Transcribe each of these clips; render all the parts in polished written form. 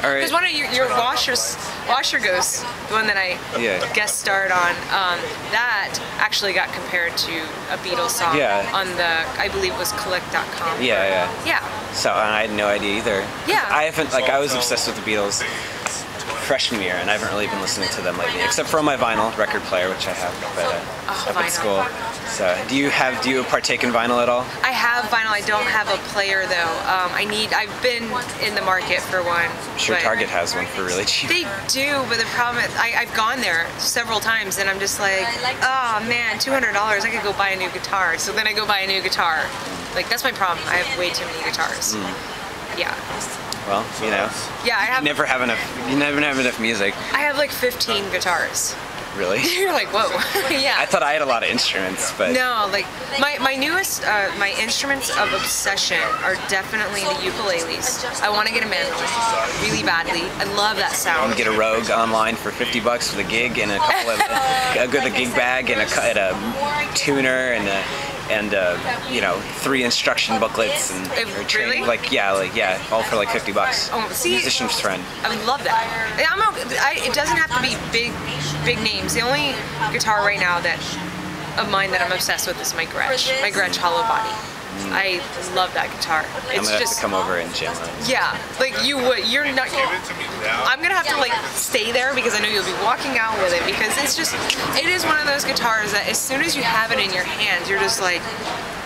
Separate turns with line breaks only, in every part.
Because one of your washer ghosts, the one that I guest starred on, that actually got compared to a Beatles song on the, I believe it was collect.com.
Yeah. So I had no idea either.
Yeah.
I haven't, like, I was obsessed with the Beatles freshman year, and I haven't really been listening to them lately, except for on my vinyl record player, which I have up at school. So, do you partake in vinyl at all?
I have vinyl. I don't have a player though. I've been in the market for one.
I'm sure Target has one for really cheap.
They do, but the problem is I've gone there several times, and I'm just like, oh man, $200. I could go buy a new guitar. So then I go buy a new guitar. Like, that's my problem. I have way too many guitars. Yeah.
Well, you know.
Yeah,
you never have enough music.
I have like 15 guitars.
Really?
You're like, whoa. Yeah.
I thought I had a lot of instruments, but
no, like my newest my instruments of obsession are definitely the ukuleles. I want to get a mandolin really badly. I love that sound.
I want to get a Rogue online for $50 for the gig, and a couple of a gig bag, and a tuner, and you know, 3 instruction booklets, and
really?
like all for like $50.
Oh, see,
musician's friend.
I would love that. It doesn't have to be big names. The only guitar right now of mine that I'm obsessed with is my Gretsch hollow body. I love that guitar.
I'm gonna have to come over and jam on it.
Yeah, like you would. You're not. I'm gonna have to like stay there because I know you'll be walking out with it, because it is one of those guitars that as soon as you have it in your hands, you're just like,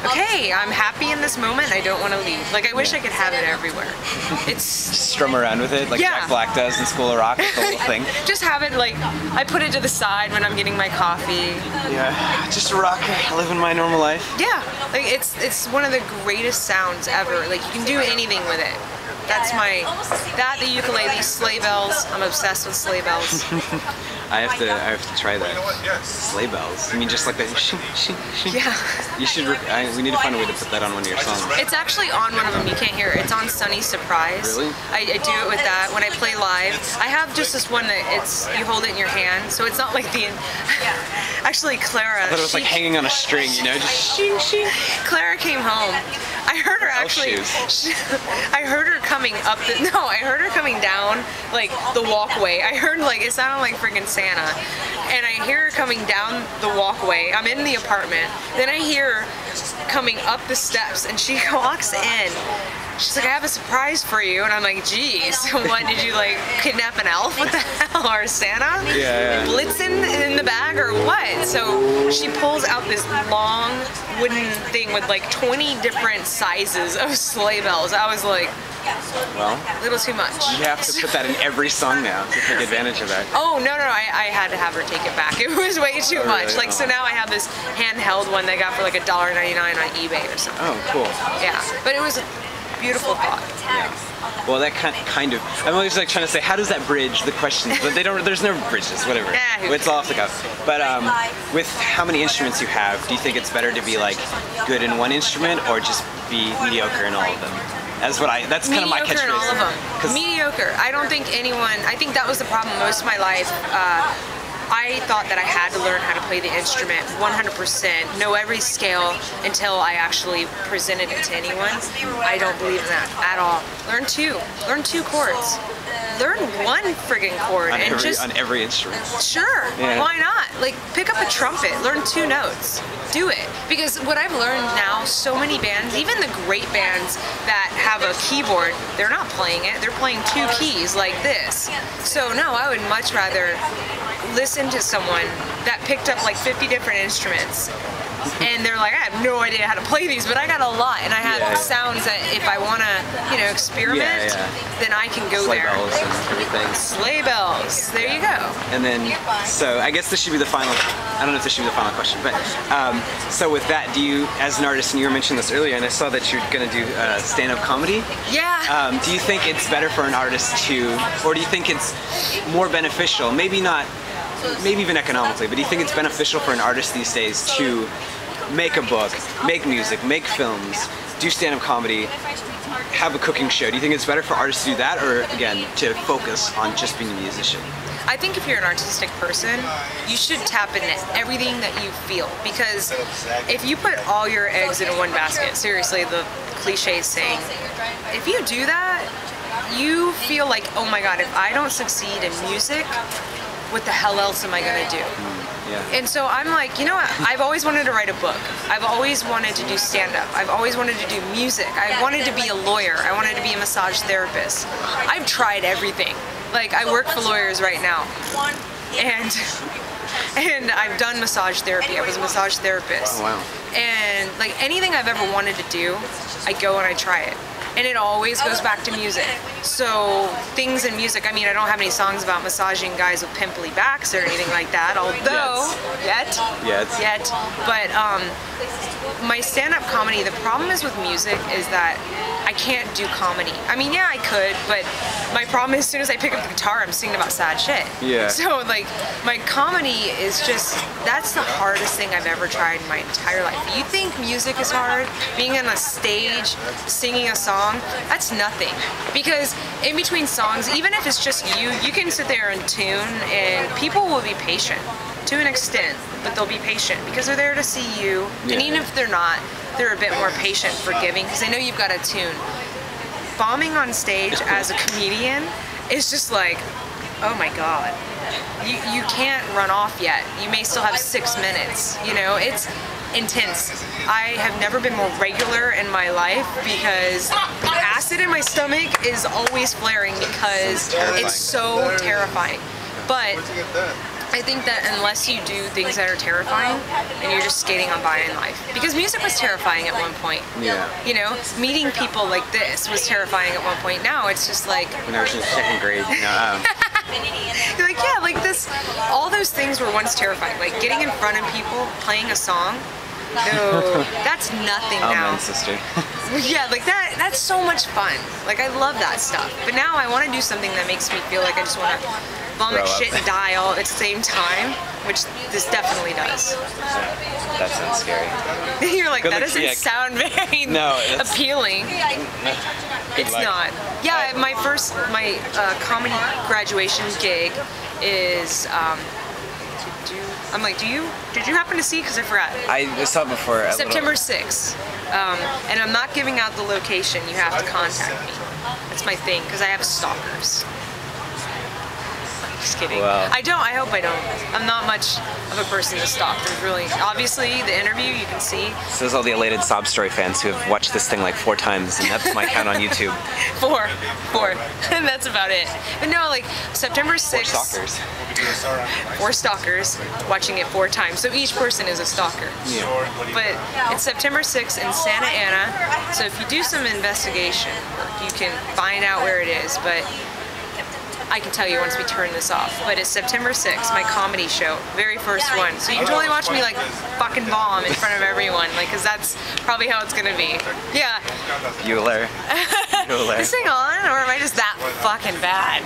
okay, I'm happy in this moment. I don't want to leave. Like, I wish I could have it everywhere. Just
strum around with it like Jack Black does in School of Rock, the whole thing.
Just have it, like, I put it to the side when I'm getting my coffee.
Yeah, just a rock, living my normal life.
Yeah, like it's one of the greatest sounds ever. Like, you can do anything with it. That's the ukulele, sleigh bells. I'm obsessed with sleigh bells.
I have to try that. Sleigh bells. I mean, just like that.
Yeah.
You should. We need to find a way to put that on one of your songs.
It's actually on one of them. You can't hear it. It's on Sunny Surprise.
Really?
I do it with that when I play live. I have just this one that you hold it in your hand, so it's not like the. Actually, Clara.
I thought it was like hanging on a string, you know, just shing shing.
Clara came home. I heard her actually. I heard her coming up. I heard her coming down like the walkway. I heard like it sounded like friggin' Santa, and I hear her coming down the walkway. I'm in the apartment. Then I hear her coming up the steps, and she walks in. She's like, I have a surprise for you, and I'm like, geez, what, did you like kidnap an elf? What the hell, or Santa?
Yeah.
Blitzen in the bag or what? So she pulls out this long wooden thing with like 20 different sizes of sleigh bells. I was like,
well,
a little too much.
You have to put that in every song now to take advantage of that.
Oh, no, I had to have her take it back. It was way too much.
Really?
Like, so now I have this handheld one that I got for like $1.99 on eBay or something.
Oh, cool. Yeah,
but it was a beautiful thought.
Yeah. Well, that kind of. I'm always like trying to say, how does that bridge the questions? But they don't. There's no bridges. Whatever. It's all off the cuff. But with how many instruments you have, do you think it's better to be like good in one instrument or just be mediocre in all of them? That's kind of my catchphrase.
Mediocre in all of them. Mediocre. I don't think anyone. I think that was the problem most of my life. I thought that I had to learn how to play the instrument 100%, know every scale until I actually presented it to anyone. I don't believe in that at all. Learn two chords. Learn one friggin' chord on
every instrument.
Sure, why not? Like, pick up a trumpet, learn 2 notes. Do it. Because what I've learned now, so many bands, even the great bands that have a keyboard, they're not playing it, they're playing 2 keys like this. So no, I would much rather listen to someone that picked up like 50 different instruments, and they're like, I have no idea how to play these, but I got a lot, and I have sounds that if I want to, you know, experiment, then I can go
sleigh
there.
Bells and everything.
Sleigh bells. There you go.
And then, so I guess this should be the final. I don't know if this should be the final question, but so with that, do you, as an artist, and you were mentioning this earlier, and I saw that you're going to do stand-up comedy.
Yeah.
Do you think it's better for an artist to, or do you think it's more beneficial? Maybe not. Maybe even economically, but do you think it's beneficial for an artist these days to make a book, make music, make films, do stand-up comedy, have a cooking show? Do you think it's better for artists to do that, or again, to focus on just being a musician?
I think if you're an artistic person, you should tap into everything that you feel, because if you put all your eggs in one basket, seriously, the cliche saying, if you do that, you feel like, oh my God, if I don't succeed in music, what the hell else am I gonna do?
Yeah.
And so I'm like, you know what? I've always wanted to write a book. I've always wanted to do stand-up. I've always wanted to do music. I wanted to be a lawyer. I wanted to be a massage therapist. I've tried everything. Like, I work for lawyers right now. And I've done massage therapy. I was a massage therapist.
Oh, wow.
And like anything I've ever wanted to do, I go and I try it. And it always goes back to music. So things in music, I mean, I don't have any songs about massaging guys with pimply backs or anything like that, although, yet. But my stand-up comedy, the problem is with music is that I can't do comedy. I mean, yeah, I could, but my problem is as soon as I pick up the guitar, I'm singing about sad shit.
Yeah.
So like, my comedy is just, that's the hardest thing I've ever tried in my entire life. You think music is hard? Being on a stage, singing a song, that's nothing. Because in between songs, even if it's just you can sit there and tune and people will be patient to an extent, but they'll be patient because they're there to see you.
Yeah.
And even if they're not, they're a bit more patient, forgiving, because they know you've got a tune. Bombing on stage as a comedian is just like, oh my God. You can't run off yet. You may still have 6 minutes. You know, it's intense. I have never been more regular in my life because the acid in my stomach is always flaring because it's so terrifying. But I think that unless you do things that are terrifying, and you're just skating on by in life. Because music was terrifying at one point.
Yeah.
You know, meeting people like this was terrifying at one point. Now it's just like...
When I was in 2nd grade, you know,
You're like, yeah, like this, all those things were once terrifying. Like getting in front of people, playing a song. No, that's nothing now.
Amen, sister.
Yeah, like that's so much fun. Like I love that stuff. But now I want to do something that makes me feel like I just want to vomit shit and die all at the same time, which this definitely does.
That sounds scary.
You're like, that doesn't sound very appealing. It's not. Yeah, my comedy graduation gig is, I'm like, did you happen to see? Because I forgot.
I saw it before.
September 6th. And I'm not giving out the location. You have to contact me. That's my thing, because I have stalkers. Just kidding.
Well.
I hope I don't. I'm not much of a person to stalk. There's really, obviously, the interview you can see.
So there's all the Elated Sob story fans who have watched this thing like 4 times, and that's my count on YouTube.
4. And that's about it. But no, like, September 6th.
4 stalkers.
4 stalkers watching it 4 times. So each person is a stalker.
Yeah.
But it's September 6th in Santa Ana. So if you do some investigation, you can find out where it is. But I can tell you once we turn this off. But it's September 6th, my comedy show, very first one. So you can totally watch me like fucking bomb in front of everyone, like, cause that's probably how it's gonna be. Yeah.
Bueller.
Is this thing on, or am I just that fucking bad?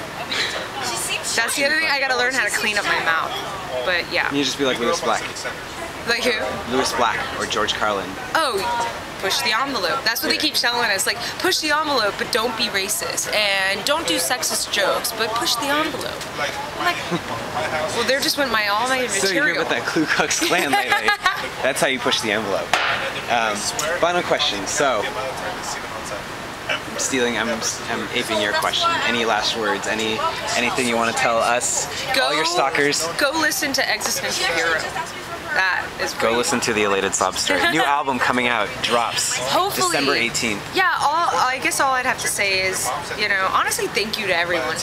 That's the other thing. I gotta learn how to clean up my mouth. But yeah.
You just be like Lewis Black.
Like who?
Lewis Black or George Carlin.
Oh, push the envelope. That's what they keep telling us. Like, push the envelope, but don't be racist. And don't do sexist jokes, but push the envelope. I'm like, well, there just went all my material.
So you're with that Ku Klux Klan lately. That's how you push the envelope. Final question. So, I'm aping your question. Any last words? Anything you want to tell us? All your stalkers?
Go listen to Existential Hero. That is great.
Go listen to the Elated Sob story. New album coming out, drops
hopefully
December 18th.
Yeah, I guess all I'd have to say is, you know, honestly, thank you to everyone.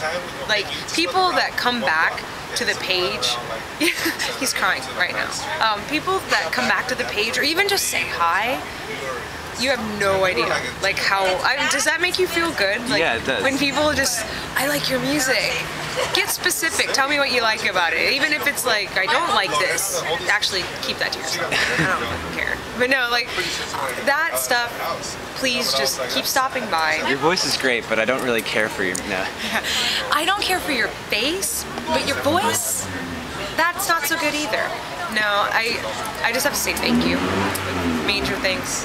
Like, people that come back to the page, he's crying right now. People that come back to the page or even just say hi, you have no idea, like does that make you feel good? Like,
yeah, it does.
When people just, I like your music. Get specific, tell me what you like about it. Even if it's like, I don't like this, actually keep that to yourself. I don't fucking care. But no, like, that stuff, please just keep stopping by.
Your voice is great, but I don't really care for your, no.
I don't care for your face, but your voice, that's not so good either. No, I just have to say thank you. Major thanks.